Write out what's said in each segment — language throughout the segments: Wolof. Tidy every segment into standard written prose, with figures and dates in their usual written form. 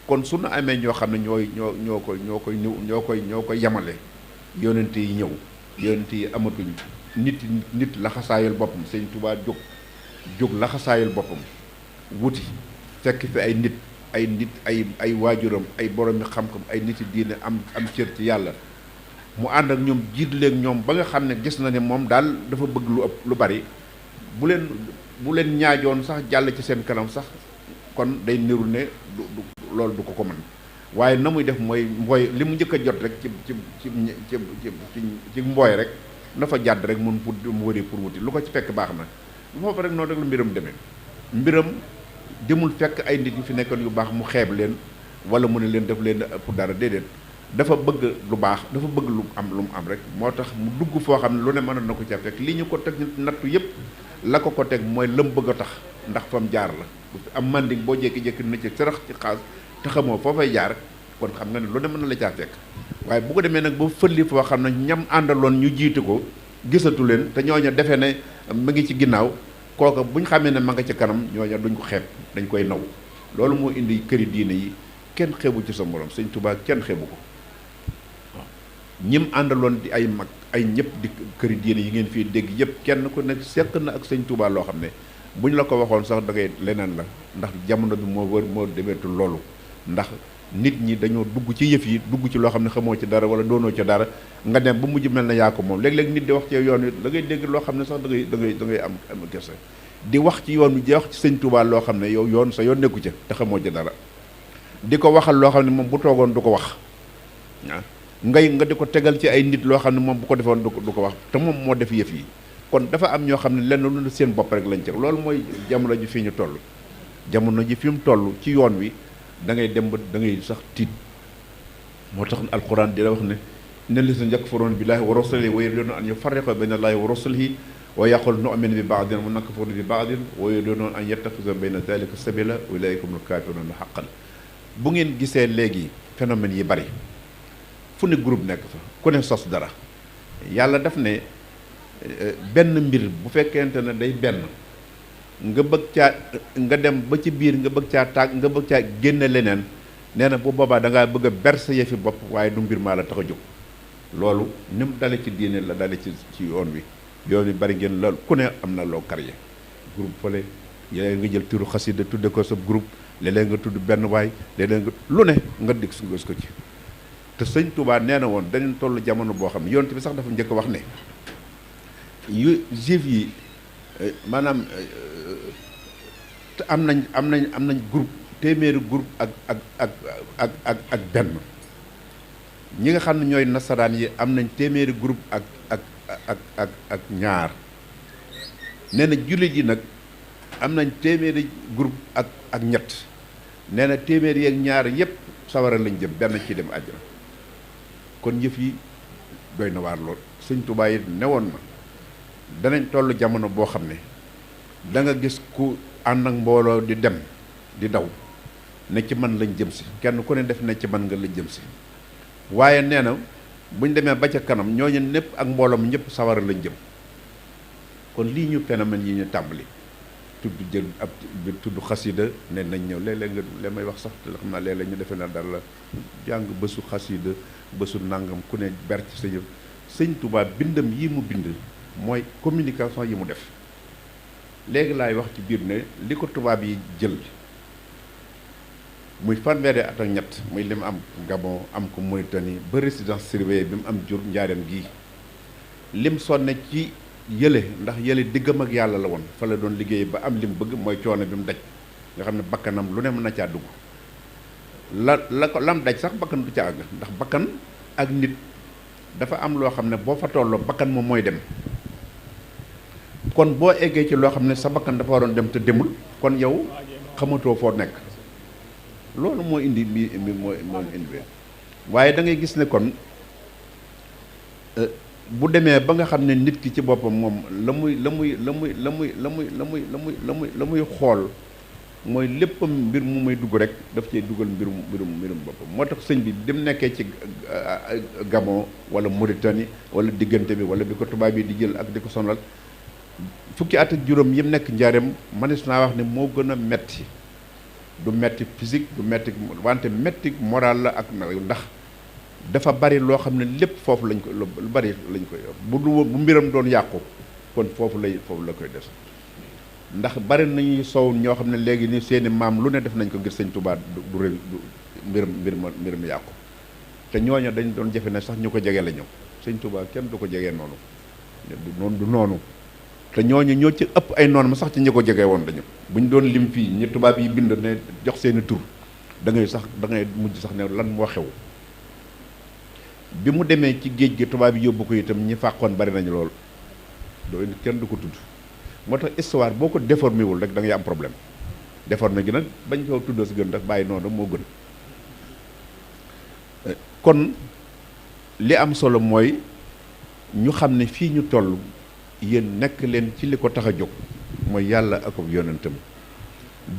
kon su nu amee ñoo xam ne ñoo koy yamale yonent yi ñëw yonent yi amatuñ nit laxasaayal boppam sëñ Tuubaa jóg laxasaayal boppam wuti fekk fi ay waajuram ay borom mi xam-xam ay nit diine am cër ci yàlla mu ànd ak ñoom jiit leen ñoom ba nga xam ne gis na ne moom daal dafa bëgg lu bari bu leen ñaajoon sax jàll ci seen kanam sax kon day niru ne loolu du ko mën waaye na muy def mooy mbooy li mu njëkk a jot rek ci mbooy rek na fa jàdd rek mun pour mu wëri pour wuti lu ko ci fekk baax na foofu rek noonu rek la mbiram demee mbiram demul fekk ay nit yu fi nekkoon yu baax mu xeeb leen wala mu ne leen def leen pour dara déedéet dafa bëgg lu baax dafa bëgg lu mu am rek moo tax mu dugg foo xam ne lu ne mënoon na ko ca fekk li ñu ko teg nattu yëpp la ko teg mooy lëm bëgg a tax ndax fam jaar la bu fi am manding boo jékki-jékki na ci sarax ci xaas te xamoo foo fay jaar kon xam nga ne lu ne mën na la caa fekk waaye bu ko demee nag ba fëlli foo xam ne ñam àndaloon ñu jiitu ko gisatu leen te ñooña defee ne mu ngi ci ginnaaw kooka bu ñu xamee ne ma nga ci kanam ñooña duñ ko xeeb dañ koy naw loolu moo indi këri diine yi kenn xeebu ci sa morom sëñ Tuubaa kenn xeebu ko waaw ñim àndaloon di ay mag ay ñëpp di këri diine yi ngeen fii dégg yëpp kenn ku nekk seq na ak sëñ Tuubaa loo xam ne bu ñu la ko waxoon sax da ngay leneen la ndax jamono bi moo demeetul loolu ndax nit ñi dañoo dugg ci yëf yi dugg ci loo xam ne xamoo ci dara wala doonoo ci dara nga dem ba mujj mel na yaa ko moom léeg-léeg nit di wax ci yoon wi da ngay dégg loo xam ne sax da ngay am gerte di wax ci yoon wi di wax ci sëñ Tuubaa loo xam ne yow yoon sa yoon nekku ca te xamoo ci dara di ko waxal loo xam ne moom bu toogoon du ko wax ah nga di ko tegal ci ay nit loo xam ne moom bu ko defoon du ko wax te moom moo def yëf yi kon dafa am ñoo xam ne lenn lu seen bopp rek lañ ci loolu mooy jamono ji fii ñu toll jamono ji fi mu toll ci yoon wi da ngay dem ba da ngay sax tiit moo tax alquran di la wax ne inna llaziina yakfuruuna billaahi wa rasuulihi wa yuriiduuna an yufarriquu bayna llaahi wa rasuulihi wa yaquuluuna nu'minu bi ba'din wa nakfuru bi ba'din wa yuriiduuna an yattakhiduu bayna dhaalika sabiila ulaa'ika humul kaafiruuna haqqan bu ngeen gisee léegi phénomène yi bari fu ne groupe nekk fa ku ne sos dara yàlla daf ne benn mbir bu fekkente ne day benn nga bëgg caa nga dem ba ci biir nga bëgg caa génne leneen nee na bu boobaa da ngaa bëgg a ber sa yëfi bopp waaye du mbir maa la tax a jóg loolu ni mu dale ci diine la dale ci yoon wi bari ngeen loolu ku ne am na loo karye groupe fële léeg nga jël turu xasida tudde ko sa groupe léeg-léeg nga tudd benn waay léeg-léeg nga lu ne nga dig su ko ci te sëñ Tuubaa nee na woon dañu toll jamono boo xam ne yonent bi sax dafa njëkk wax ne juif yi maanaam te am nañ groupe téeméeri groupe ak benn ñi nga xam ne ñooy nasaraan yi am nañ téeméeri groupe ak ñaar nee na jullit yi nag am nañ téeméeri groupe ak ñett nee na téeméeri yi ak ñaar yépp sawara lañ jëm benn ci dem àjjana kon yëf yi doy na waar lool sëñ Tuubaa yi newoon na danañ toll jamono boo xam ne da nga gis ku ànd ak mbooloo di dem di daw ne ci man lañ jëm si kenn ku ne def ne ci man nga lañ jëm si waaye nee na buñ demee ba ca kanam ñooñu népp ak mbooloom ñëpp sawara lañ jëm kon lii ñu phénomène yi ñu tàmbali tudd xasida ne nañ ñëw léeg-léeg nga leen may wax sax te xam naa léeg-léeg ñu defee na dara la jàng bésu xasida bésu nangam ku ne ber ci sa yëf sëñ Tuubaa bindam yi mu bind mooy communication yi mu def léegi laay wax ci biir ne li ko tubaab yi jël muy fanweeri at ak ñett muy li mu am Gabon am ko Mauritanie ba résidence surveillée bi mu am jur njaareem gii lim sonne ci yële ndax yële diggam ak yàlla la woon fa la doon liggéey ba am lim bëgg mooy coono bi mu daj nga xam ne bakkanam lu ne mën na caa dugg la ko lam daj sax bakkan du ca àgg ndax bakkan ak nit dafa am loo xam ne boo fa tolloo bakkan moom mooy dem kon boo eggee ci loo xam ne sa bakkan dafa waroon dem te demul kon yow xamatoo foo nekk loolu moo indi moo indi waaye da ngay gis ne kon bu demee ba nga xam ne nit ki ci boppam moom la muy xool mooy léppam mbir mu may dugg rek daf cee dugal mbirum boppam moo tax sëñ bi dem nekkee ci Gabon wala Mauritanie wala diggante bi wala bi ko tubaab yi di jël ak di ko sonal fukki at ak juróom yim nekk njaareem manis naa wax ne moo gën a metti du metti physique du metti wante metti moral la ak ndax dafa bari loo xam ne lépp foofu lañ ko lu bari lañ koy bu mbiram doon yàqu kon foofu la koy des ndax bari nañuy soow ñoo xam ne léegi ni seeni maam lu ne def nañ ko ngir sëñ Tuubaa du réew mbiram yàqu te ñooñu dañ doon jafe ne sax ñu ko jege la ñëw sëñ Tuubaa kenn du ko jegee noonu du noonu te ñooñu ñoo ci ëpp ay noonu ma sax ci ñi ko jege woon dañu bu ñu doon lim fii ñi tubaab yi bind ne jox seeni tur da ngay mujj sax ne lan moo xew bi mu demee ci géej gi tubaab yi yóbbu ko itam ñi fàqoon bari nañu lool doo kenn du ko tudd moo tax histoire boo ko déformé wul rek da ngay am problème déformé gi nag bañ koo tuddoo si gën daf bàyyi noonu moo gën kon li am solo mooy ñu xam ne fii ñu toll yéen nekk leen ci li ko tax a jóg mooy yàlla ak yonentam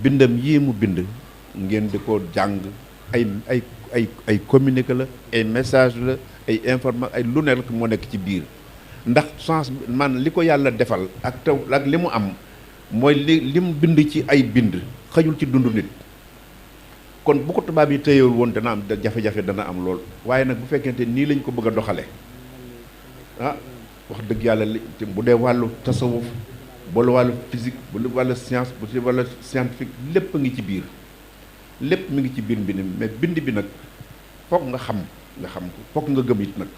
bindam yii mu bind ngeen di ko jàng ay communiqué la ay message la ay information ay lu nekk moo nekk ci biir ndax chance man li ko yàlla defal ak taw ak li mu am mooy li mu bind ci ay bind xajul ci dundu nit kon bu ko tubaab yi téyewul woon dana am jafe-jafe dana am lool waaye nag bu fekkente nii lañ ko bëgg a doxale wax dëgg yàlla bu dee wàllu tasawuf boolu wàllu physique bu wàllu science bu dee wàllu scientifique lépp a ngi ci biir lépp mi ngi ci biir mbind mais bind bi nag foog nga xam ko foog nga gëm it nag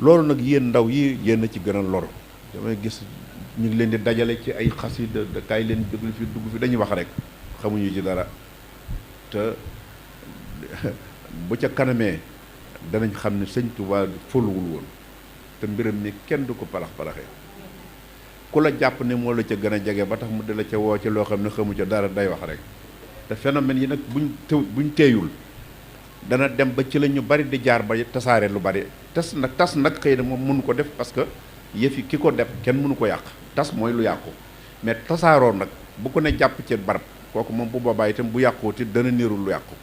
loolu nag yéen ndaw yi yéen a ci gën a loro damay gis ñu ngi leen di dajale ci ay xasida da kaay leen déglu fi dugg fi dañuy wax rek xamuñu ci dara te bu ca kanamee danañ xam ne sëñ Tuubaa foluwul woon te mbiram mi kenn du ko palax-palaxee ku la jàpp ne moo la ca gën a jege ba tax mu di la ca woo ci loo xam ne xamu ca dara day wax rek te phénomène yi nag buñ teeyul dana dem ba ci la ñu bari di jaar ba tasaare lu bari tas nag xëy na moom mënu ko def parce que yëf yi ki ko def kenn mënu ko yàq tas mooy lu yàqu mais tasaaroo nag bu ko ne jàpp ci barab kooku moom bu boobaa itam bu yàquwuti dana niirul lu yàqu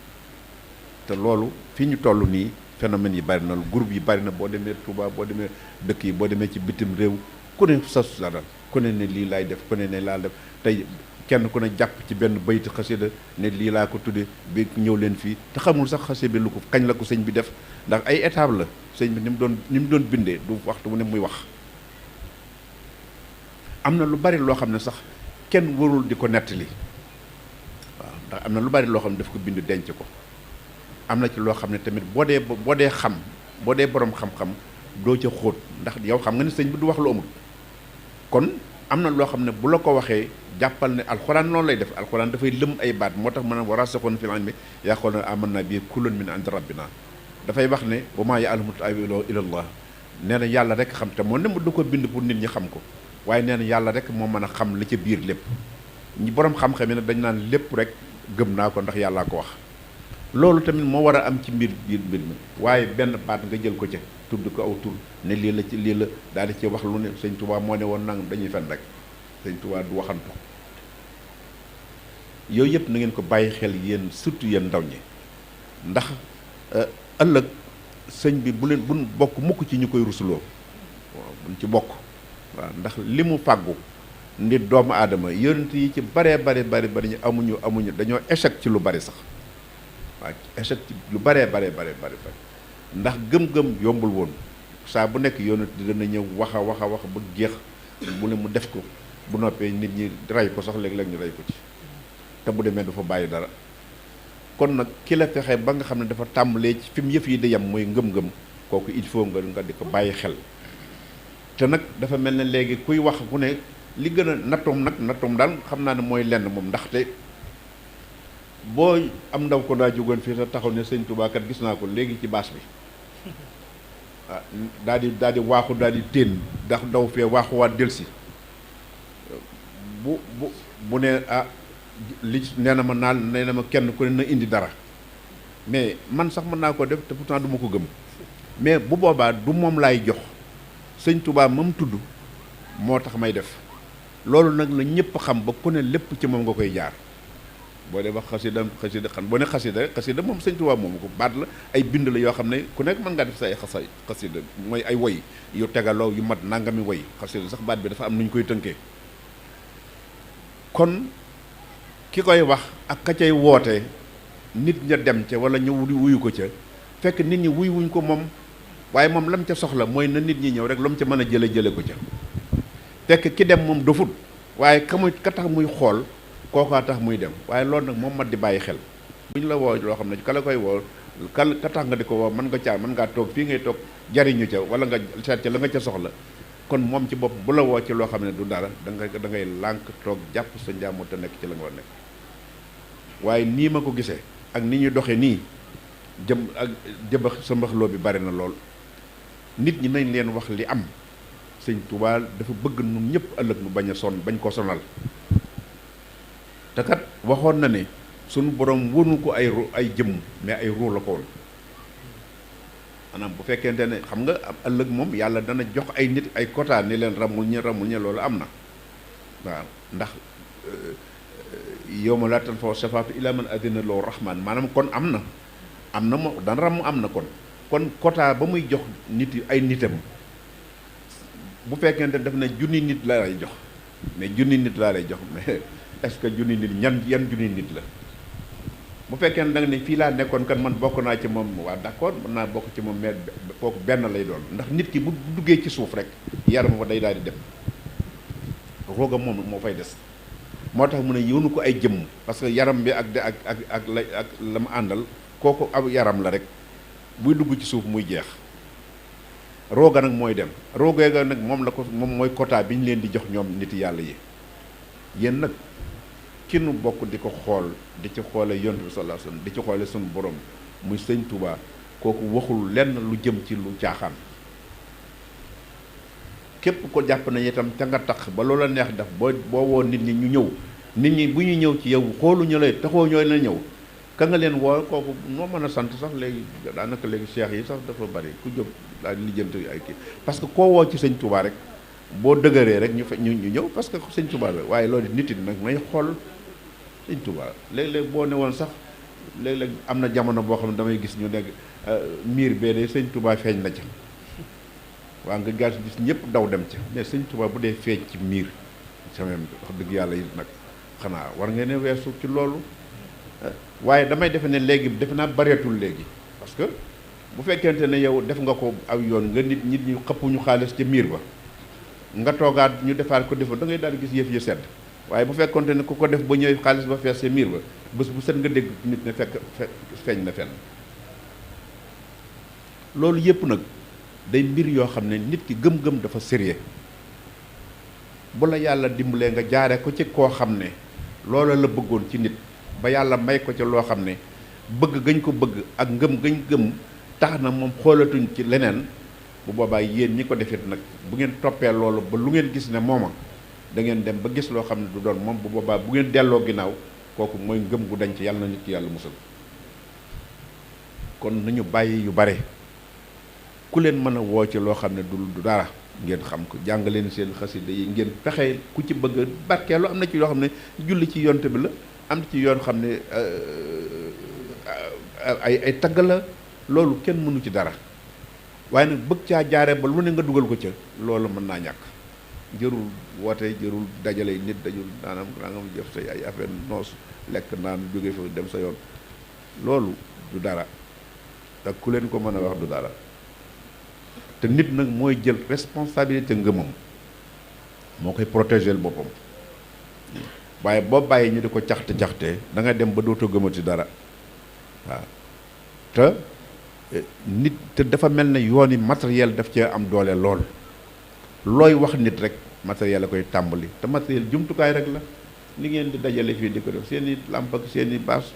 te loolu fi ñu toll nii phénomène yi bari na groupe yi bari na boo demee Touba boo demee dëkk yi boo demee ci bitim réew ku ne sasu dara ku ne lii laay def ku ne laa def tey kenn ku ne jàpp ci benn bayti xasida ne lii laa ko tudde bi ñëw leen fii te xamul sax xasida bi lu ko kañ la ko sëñ bi def ndax ay étape la sëñ bi ni mu doon bindee du waxtu mu ne muy wax am na lu bari loo xam ne sax kenn warul di ko nettali waaw ndax am na lu bari loo xam ne daf ko bind denc ko am na ci loo xam ne tamit boo dee borom xam-xam doo ca xóot ndax yow xam nga ne sëñ bi du wax lu amul kon am na loo xam ne bu la ko waxee jàppal ne alxuraan noonu lay def alxuraan dafay lëm ay baat moo tax mën a warasixoon fil ilmi yaquluuna aamanna bihi kullun min indi rabbina dafay wax ne wa maa ya'lamu ta'wiilahu illa Allah nee na yàlla rek xam te moo ne mu du ko bind pour nit ñi xam ko waaye nee na yàlla rek moo mën a xam li ca biir lépp ñi borom xam-xam yi nag dañ naan lépp rek gëm naa ko ndax yàllaa ko wax loolu tamit moo war a am ci mbir mi waaye benn baat nga jël ko ca tudd ko aw tur ne lii la ci lii la daal di ci wax lu ne sëñ Tuubaa moo ne woon nangam dañuy fen rek sëñ Tuubaa du waxantu yooyu yëpp na ngeen ko bàyyi xel yéen surtout yéen ndaw ñi ndax ëllëg sëñ bi bu bokk mukk ci ñu koy rusuloo waaw buñ ci bokk waaw ndax li mu fàggu nit doomu aadama yonent yi ci bari ñu amuñu dañoo échec ci lu bari sax waaw échec ci lu bari ndax gëm-gëm yombul woon saa bu nekk yonent dina ñëw wax a wax ba jeex mu ne mu def ko bu noppee nit ñi rey ko sax léeg-léeg ñu rey ko ci te bu demee dafa bàyyi dara kon nag ki la fexe ba nga xam ne dafa tàmbalee ci fi mu yëf yi di yem mooy ngëm-ngëm kooku il faut nga di ko bàyyi xel te nag dafa mel ne léegi kuy wax ku ne li gën a nattoom daal xam naa ne mooy lenn moom ndaxte boo am ndaw ko daa jógoon fii sa taxaw ne sëñ Tuubaa kat gis naa ko léegi ci baas bi ah daal di waaxu daal di téen ndax daw fee waaxuwaat delsi bu ne li nee na ma kenn ku ne na indi dara mais man sax mën naa ko def te pourtant du ma ko gëm mais bu boobaa du moom laay jox sëñ Tuubaa mam tudd moo tax may def loolu nag la ñëpp xam ba ku ne lépp ci moom nga koy jaar boo dee wax xasida xam boo ne xasida moom sëñ Tuubaa moom ko baat la ay bind la yoo xam ne ku nekk mën ngaa def sa ay xasida mooy ay woy yu tegaloo yu mat nangami woy xasida sax baat bi dafa am nu ñu koy tënkee kon ki koy wax ak ka cay woote nit ña dem ca wala ñu wuyu ko ca fekk nit ñi wuñ ko moom waaye moom lam ca soxla mooy na nit ñi ñëw rek lu mu ca mën a jële ko ca fekk ki dem moom dofut waaye ka tax muy xool kookaa tax muy dem waaye loolu nag moom mat di bàyyi xel bu ñu la woo loo xam ne ka la koy woo ka tax nga di ko woo mën ngaa toog fii ngay toog jariñu ca wala nga seet ca la nga ca soxla kon moom ci bopp bu la woo ci loo xam ne du dara da ngay lànk toog jàpp sa njàmbur te nekk ci la nga war nekk waaye nii ma ko gisee ak ni ñuy doxee nii jëba sa mbaxloo bi bari na lool nit ñi nañ leen wax li am sëñ Tuubaa dafa bëgg nun ñëpp ëllëg nu bañ ko sonal te kat waxoon na ne sunu borom wonu ko ay jëmm mais ay ruu la ko woon maanaam bu fekkente ne xam nga ëllëg moom yàlla dana jox ay nit ay quota ni leen ramul ñi loolu am na waaw ndax yawma laa tanfa'u shafaa'atu illaa man adina lahu rahmaan maanaam kon am na moo dana ram am na kon quota ba muy jox nit yi ay nitam bu fekkente def na junni nit laa lay jox mais junni nit laa lay jox mais est-ce que junni nit yan junni nit la bu fekkee ne da nga ne fii laa nekkoon kan man bokk naa ci moom waa d'accord mën naa bokk ci moom mais kooku benn lay doon ndax nit ki bu duggee ci suuf rek yaram fa day daal di dem rooga moom moo fay des moo tax mu ne yónnu ko ay jëmm parce que yaram bi ak la mu àndal kooku ab yaram la rek buy dugg ci suuf muy jeex rooga nag mooy dem rooga ga nag moom mooy quota bi ñu leen di jox ñoom nit yàlla yi yéen nag ki nu bokk di ko xool di ci xoole yonent bi sallallahu alayhi wasallam di ci xoole sunu borom muy sëñ Touba kooku waxul lenn lu jëm ci lu caaxaan képp ko jàpp na itam ca nga tax ba loola neex def boo woo nit ñi ñu ñëw nit ñi bu ñu ñëw ci yow xooluñu lay taxoo ñooy la ñëw ka nga leen woo kooku noo mën a sant sax léegi daanaka léegi cheikh yi sax dafa bari ku jóg daal lijjanti ay kii parce que koo woo ci sëñ Touba rek boo dëgëree rek ñu ñëw parce que sëñ Touba la waaye loolu nit yi nag may xool sëñ Touba léeg-léeg boo ne woon sax léeg-léeg am na jamono boo xam ne damay gis ñu nekk miir bee de sëñ Touba feeñ na ca waa nga gas gis ñëpp daw dem ca mais sëñ Touba bu dee feeñ ci miir sama wax dëgg yàlla it nag xanaa war ngeen ne weesu ci loolu waaye damay defe ne léegi defe naa bareetul léegi parce que bu fekkente ne yow def nga ko aw yoon nga nit ñu xëppuñu xaalis ca miir ba nga toogaat ñu defaat ko defa da ngay daal di gis yëf yi sedd waaye bu fekkonte ne ku ko def ba ñëw xaalis ba fees ca miir ba bés bu set nga dégg nit ne fekk feeñ na fenn loolu yëpp nag day mbir yoo xam ne nit ki gëm-gëm dafa sérieux bu la yàlla dimbalee nga jaare ko ci koo xam ne loola la bëggoon ci nit ba yàlla may ko ca loo xam ne bëgg gañ ko bëgg ak ngëm gañ gëm tax na moom xoolatuñ ci leneen bu boobaa yéen ñi ko defit nag bu ngeen toppee loolu ba lu ngeen gis ne mooma da ngeen dem ba gis loo xam ne du doon moom bu boobaa bu ngeen delloo ginnaaw kooku mooy ngëm gu dañ ci yàlla na nit ki yàlla musal kon nañu bàyyi yu bare ku leen mën a woo ci loo xam ne du dara ngeen xam ko jàng leen seen xasida yi ngeen fexe ku ci bëgg barkeelu am na ci yoo xam ne julli ci yonte bi la am na ci yoon xam ne ay tagg la loolu kenn mënu ci dara waaye nag bëgg caa jaaree ba lu ne nga dugal ko ca loolu mën naa ñàkk jërul woote jërul dajale nit dajul naanam nangam jëf say ay affaire noos lekk naan jóge fa dem sa yoon loolu du dara te ku leen ko mën a wax du dara te nit nag mooy jël responsabilité ngëmam moo koy protéger boppam waaye boo bàyyi ñu di ko caxte-caxte da nga dem ba dootoo gëmati dara waaw te nit te dafa mel ne yooni matériel daf cee am doole lool looy wax nit rek matériel la koy tàmbali te matériel jumtukaay rek la li ngeen di dajale fii di ko def seen i làmp ak seen i baas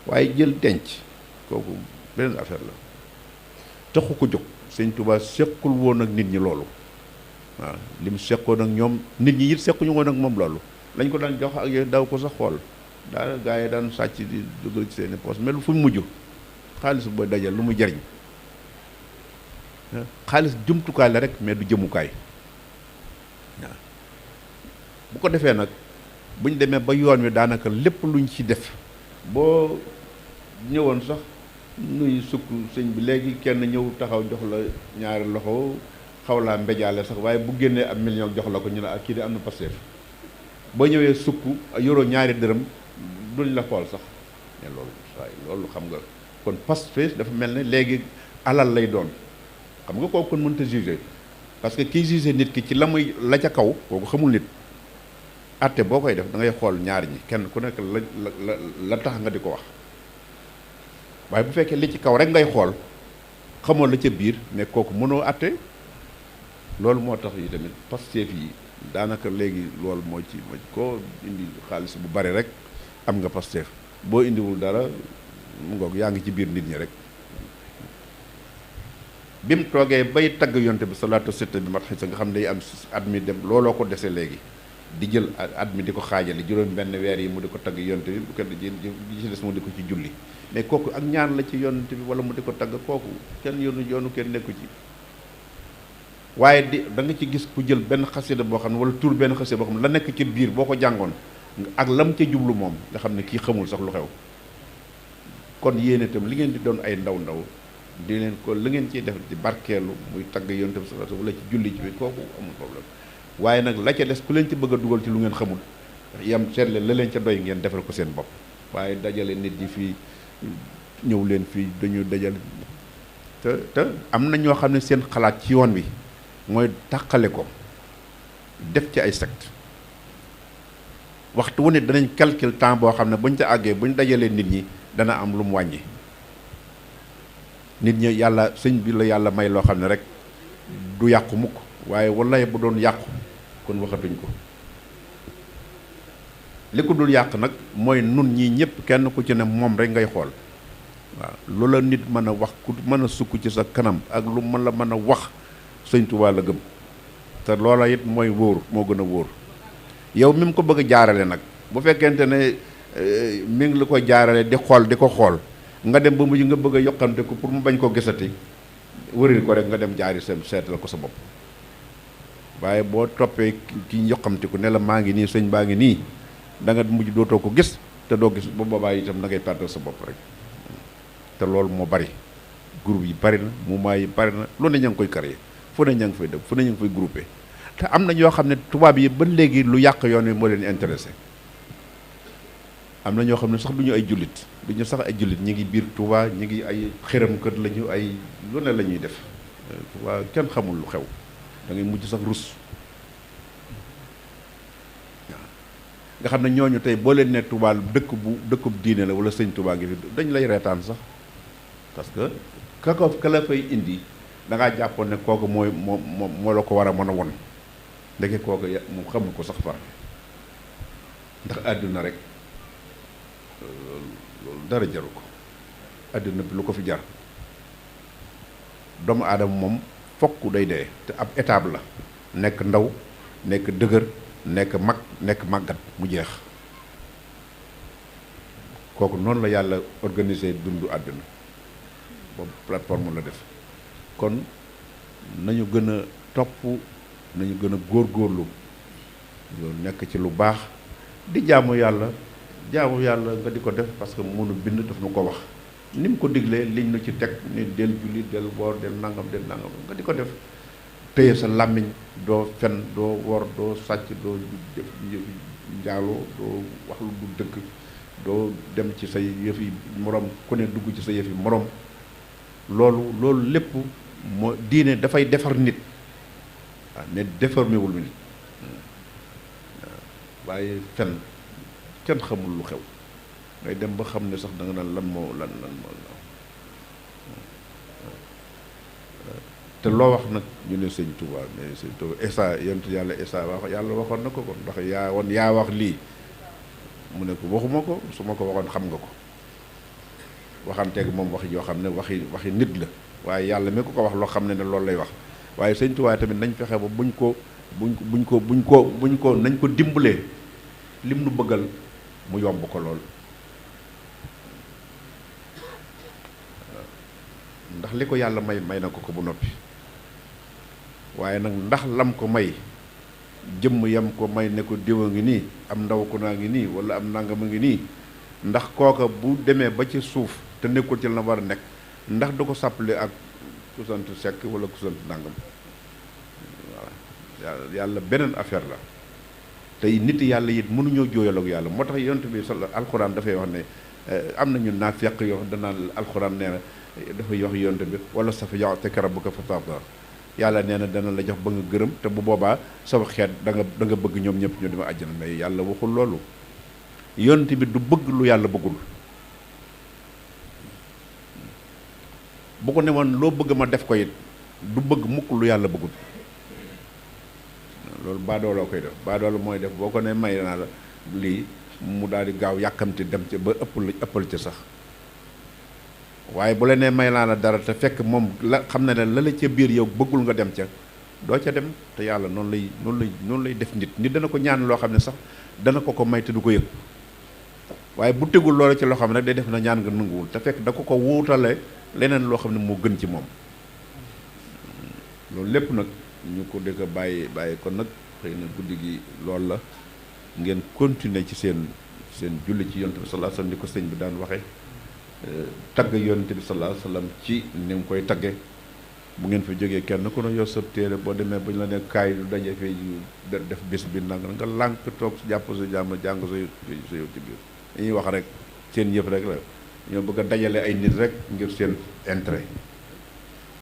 waaye jël denc kooku beneen affaire la taxu ko jóg sëñ Tuubaa sequl woon ak nit ñi loolu waaw li mu seqoon ak ñoom nit ñi it sequñu woon ak moom loolu lañ ko daan jox ak yooyu daw ko sax xool daal gaa yi daan sàcc di dugal ci seeni poos mais fu mu mujj xaalis booy dajal lu mu jariñ xaalis jumtukaay la rek mais du jëmukaay waaw bu ko defee nag bu ñu demee ba yoon wi daanaka lépp luñ ci def boo ñëwoon sax nuy sukk sëñ bi léegi kenn ñëw taxaw jox la ñaari loxo xaw laa mbéjaale sax waaye bu génnee ab million jox la ko ñu ne ak kii de am na Pastef boo ñëwee sukk yoroo ñaari dërëm duñ la xool sax mais loolu waaye loolu xam nga kon Pastef dafa mel ne léegi alal lay doon xam nga kooku kon mënta juger parce que kiy juger nit ki ci la muy la ca kaw kooku xamul nit atte boo koy def da ngay xool ñaari ñi kenn ku nekk la tax nga di ko wax waaye bu fekkee li ci kaw rek ngay xool xamoo la ca biir mais kooku mënoo atte loolu moo tax yi tamit Pastef yi daanaka léegi loolu moo ci koo indi xaalis bu bari rek am nga Pastef boo indiwul dara mu ngoog yaa ngi ci biir nit ñi rek bi mu toogee bay tagg yonte bi salaatu sitta bi mat xisa nga xam ne day am at mi dem looloo ko dese léegi di jël at mi di ko xaajale juróom benn weer yi mu di ko tagg yonte bi bu ko di ci des mu di ko ci julli mais kooku ak ñaan la ci yonte bi wala mu di ko tagg kooku kenn yoonu kenn nekku ci waaye da nga ci gis ku jël benn xasida boo xam ne wala tur benn xasida boo xam ne la nekk ci biir boo ko jàngoon ak lam ca jublu moom nga xam ne kii xamul sax lu xew kon yéen itam li ngeen di doon ay ndaw di leen ko la ngeen ciy def di barkeelu muy tagg yonte bi sallallahu alayhi wasallam wala ci julli ci bi kooku amul problème waaye nag la ca des ku leen ci bëgg a dugal ci lu ngeen xamul yam seetle la leen ca doy ngeen defal ko seen bopp waaye dajale nit ñi fii ñëw leen fii dañu dajale te am na ñoo xam ne seen xalaat ci yoon wi mooy tàqale ko def ci ay secte waxtu wu ne danañ calcul temps boo xam ne buñ ca àggee buñ dajalee nit ñi dana am lu mu wàññi nit ñi yàlla sëñ bi la yàlla may loo xam ne rek du yàqu mukk waaye wallaay bu doon yàqu kon waxatuñ ko li ko dul yàq nag mooy nun ñii ñëpp kenn ku ci ne moom rek ngay xool waaw lu la nit mën a wax ku mën a sukk ci sa kanam ak lu mën la mën a wax sëñ Tuubaa la gëm te loola it mooy wóor moo gën a wóor yow mi mu ko bëgg a jaarale nag bu fekkente ne mi ngi la ko jaarale di ko xool nga dem ba mujj nga bëgg a yokkante ko pour mu bañ koo gisati wëril ko rek nga dem jaari sa seetal ko sa bopp waaye boo toppee ki yokkamti ko ne la maa ngi nii sëñ baa ngi nii da nga mujj dootoo ko gis te doo gis ba boobaa itam da ngay perdre sa bopp rek te loolu moo bari groupe yi bari na mouvement yi bari na lu ne ña ngi koy créer fu ne ña ngi fay def fu ne ña ngi fay groupé te am na ñoo xam ne tubaab yi ba léegi lu yàq yoon wi moo leen intéressé am na ñoo xam ne sax du ñu ay jullit du ñu sax ay jullit ñi ngi biir Touba ñi ngi ay xëram kër lañu ay lu ne la ñuy def Touba kenn xamul lu xew da ngay mujj sax rus waaw nga xam ne ñooñu tey boo leen ne Touba dëkkub diine la wala sëñ Touba ngi fi dañ lay reetaan sax parce que ka la fay indi da ngaa jàppoon ne kooku moo la ko war a mën a won ndeke kooku moom xamul ko sax far ndax àdduna rek loolu dara jaru ko àdduna bi lu ko fi jar doomu aadama moom fokk day dee te ab étape la nekk ndaw nekk dëgër nekk mag nekk màggat mu jeex kooku noonu la yàlla organisé dundu àdduna boobu plateforme la def kon nañu gën a topp nañu gën a góorgóorlu loolu nekk ci lu baax di jaamu yàlla nga di ko def parce que mënu bind daf nu ko wax ni mu ko diglee liñ nu ci teg ni del julli del woor del nangam nga di ko def téye sa làmmiñ doo fen doo wor doo sàcc doo def njaaloo doo wax lu du dëgg doo dem ci say yëfi morom ku ne dugg ci sa yëfi morom loolu lépp moo diine dafay defar nit waaw ne déforméwul nit waaye fen kenn xamul lu xew ngay dem ba xam ne sax da nga naan lan moo te loo wax nag ñu ne sëñ Touba mais sëñ Touba Esa yonent yàlla Esa yàlla waxoon na ko kon ndax yaa wax lii mu ne ko waxuma ko su ma ko waxoon xam nga ko waxanteeg moom wax yoo xam ne waxi nit la waaye yàlla mi ko wax loo xam ne loolu lay wax waaye sëñ Touba tamit nañ fexe ba buñ ko nañ ko dimbalee lim nu bëggal mu yomb ko lool ndax li ko yàlla may na ko bu noppi waaye nag ndax lam ko may jëmm yam ko may ne ko diw a ngi nii am ndaw ko naa ngi nii wala am nangam a ngi nii ndax kooka bu demee ba ci suuf te nekkul ci la war a nekk ndax du ko sàppale ak ku sant Sekk wala ku sant nangam waaw yàlla beneen affaire la tey nit yàlla it mënuñoo jooyal ak yàlla moo tax yonent bi sal alxuraan dafay wax ne am nañu naafeq yoo danaan alxuraan nee na dafay wax yonent bi wala safa yu'tika rabbuka fatarda yàlla nee na dana la jox ba nga gërëm te bu boobaa sama xeet da nga bëgg ñoom ñëpp ñu dima àjjana mais yàlla waxul loolu yonent bi du bëgg lu yàlla bëggul bu ko ne woon loo bëgg ma def ko it du bëgg mukk lu yàlla bëggul loolu baadooloo koy def baadoolo mooy def boo ko ne may naa la lii mu daal di gaaw yàkkamti dem ca ba ëppal ca sax waaye bu la nee may naa la dara te fekk moom la xam na ne la la ca biir yow bëggul nga dem ca doo ca dem te yàlla noonu lay def nit dana ko ñaan loo xam ne sax dana ko may te du ko yëg waaye bu tegul loolu ci loo xam ne rek day def na ñaan nga nanguwul te fekk da ko wuutale leneen loo xam ne moo gën ci moom loolu lépp nag ñu ko dëkk bàyyi kon nag xëy na guddi gi loolu la ngeen continuer ci seen julli ci yonent bi sallallahu alayhi wasallam ni ko sëñ bi daan waxe tagg yonent bi sallallahu alayhi wasallam ci ni mu koy tagge bu ngeen fi jógee kenn ku ne yor sa téere boo demee ba ñu la ne kaay lu daje fee def bis bi nang nga lànk toog jàpp sa jàmm jàng sa yow ci biir dañuy wax rek seen yëf rek la ñoo bëgg a dajale ay nit rek ngir seen intérêt